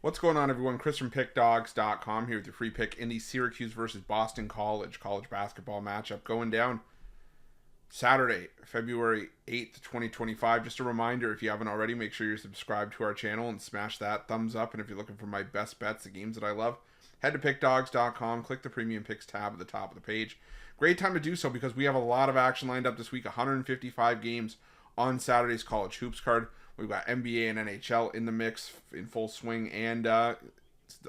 What's going on, everyone? Chris from Pickdawgz.com here with your free pick in the Syracuse versus Boston college basketball matchup going down Saturday, February 8th, 2025. Just a reminder, if you haven't already, make sure you're subscribed to our channel and smash that thumbs up. And if you're looking for my best bets, the games that I love, head to Pickdawgz.com, click the Premium Picks tab at the top of the page. Great time to do so because we have a lot of action lined up this week, 155 games on Saturday's college hoops card. We've got NBA and NHL in the mix in full swing, and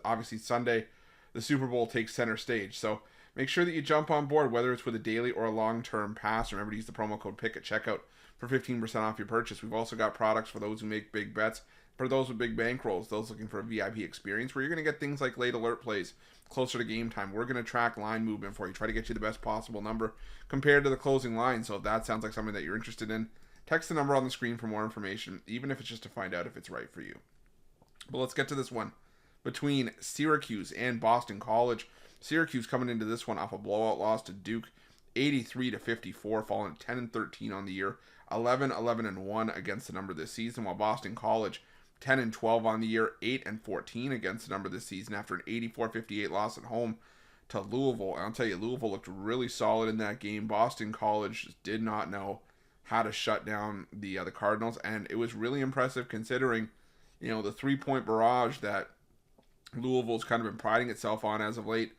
obviously Sunday, the Super Bowl takes center stage. So make sure that you jump on board, whether it's with a daily or a long-term pass. Remember to use the promo code PICK at checkout for 15% off your purchase. We've also got products for those who make big bets, for those with big bankrolls, those looking for a VIP experience, where you're going to get things like late alert plays closer to game time. We're going to track line movement for you, try to get you the best possible number compared to the closing line. So if that sounds like something that you're interested in, text the number on the screen for more information, even if it's just to find out if it's right for you. But let's get to this one between Syracuse and Boston College. Syracuse coming into this one off a blowout loss to Duke, 83-54, falling 10-13 on the year, 11-11-1 against the number this season, while Boston College 10-12 on the year, 8-14 against the number this season after an 84-58 loss at home to Louisville. And I'll tell you, Louisville looked really solid in that game. Boston College just did not know how to shut down the Cardinals, and it was really impressive considering, the three-point barrage that Louisville's kind of been priding itself on as of late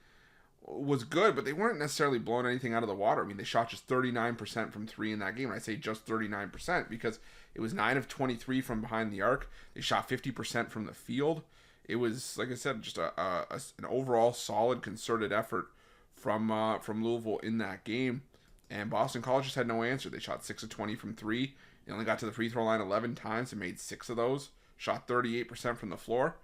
was good, but they weren't necessarily blowing anything out of the water. I mean, they shot just 39% from three in that game, and I say just 39% because it was 9 of 23 from behind the arc. They shot 50% from the field. It was, like I said, just an overall solid, concerted effort from Louisville in that game. And Boston College just had no answer. They shot 6 of 20 from three. They only got to the free throw line 11 times and made 6 of those. Shot 38% from the floor.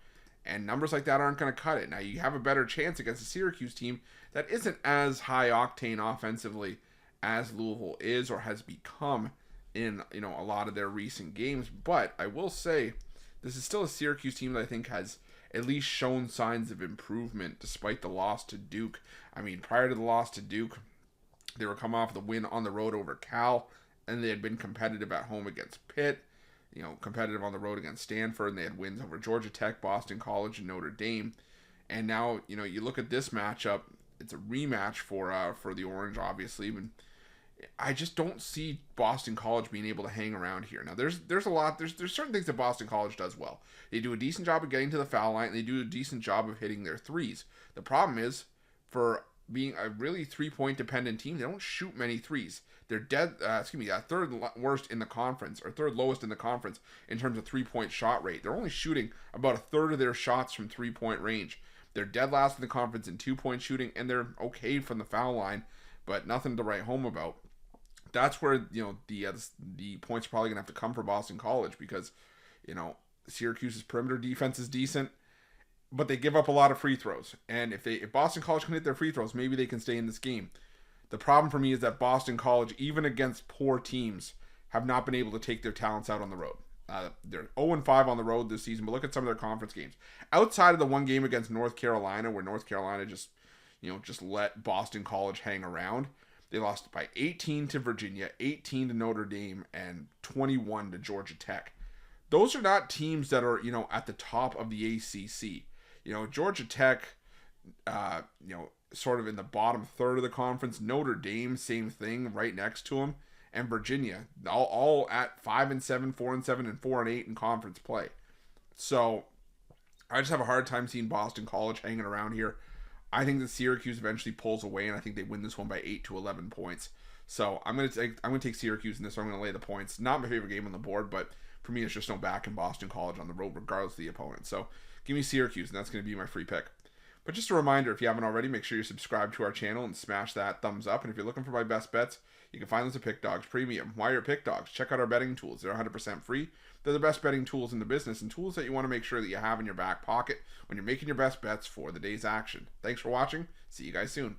And numbers like that aren't going to cut it. Now, you have a better chance against a Syracuse team that isn't as high octane offensively as Louisville is or has become in, a lot of their recent games. But I will say, this is still a Syracuse team that I think has at least shown signs of improvement despite the loss to Duke. I mean, prior to the loss to Duke, they were coming off the win on the road over Cal, and they had been competitive at home against Pitt, competitive on the road against Stanford, and they had wins over Georgia Tech, Boston College, and Notre Dame. And now, you look at this matchup, it's a rematch for the Orange, obviously, but I just don't see Boston College being able to hang around here. Now, there's certain things that Boston College does well. They do a decent job of getting to the foul line, and they do a decent job of hitting their threes. The problem is, for being a really three-point dependent team, they don't shoot many threes. They're third worst in the conference, or third lowest in the conference in terms of three-point shot rate. They're only shooting about a third of their shots from three-point range. They're dead last in the conference in two-point shooting, and they're okay from the foul line, but nothing to write home about. That's where the points are probably gonna have to come for Boston College because Syracuse's perimeter defense is decent, but they give up a lot of free throws. And if Boston College can hit their free throws, maybe they can stay in this game. The problem for me is that Boston College, even against poor teams, have not been able to take their talents out on the road. They're 0-5 on the road this season, but look at some of their conference games. Outside of the one game against North Carolina, where North Carolina just let Boston College hang around, they lost by 18 to Virginia, 18 to Notre Dame, and 21 to Georgia Tech. Those are not teams that are, at the top of the ACC. Georgia Tech, sort of in the bottom third of the conference. Notre Dame, same thing, right next to them. And Virginia, all at 5-7, 4-7, and 4-8 in conference play. So I just have a hard time seeing Boston College hanging around here. I think that Syracuse eventually pulls away, and I think they win this one by 8 to 11 points. So I'm gonna take Syracuse in this one. I'm gonna lay the points. Not my favorite game on the board, but for me, it's just no back in Boston College on the road, regardless of the opponent. So give me Syracuse, and that's going to be my free pick. But just a reminder, if you haven't already, make sure you're subscribed to our channel and smash that thumbs up. And if you're looking for my best bets, you can find those at Pickdawgz Premium. While you're at Pickdawgz, check out our betting tools. They're 100% free. They're the best betting tools in the business and tools that you want to make sure that you have in your back pocket when you're making your best bets for the day's action. Thanks for watching. See you guys soon.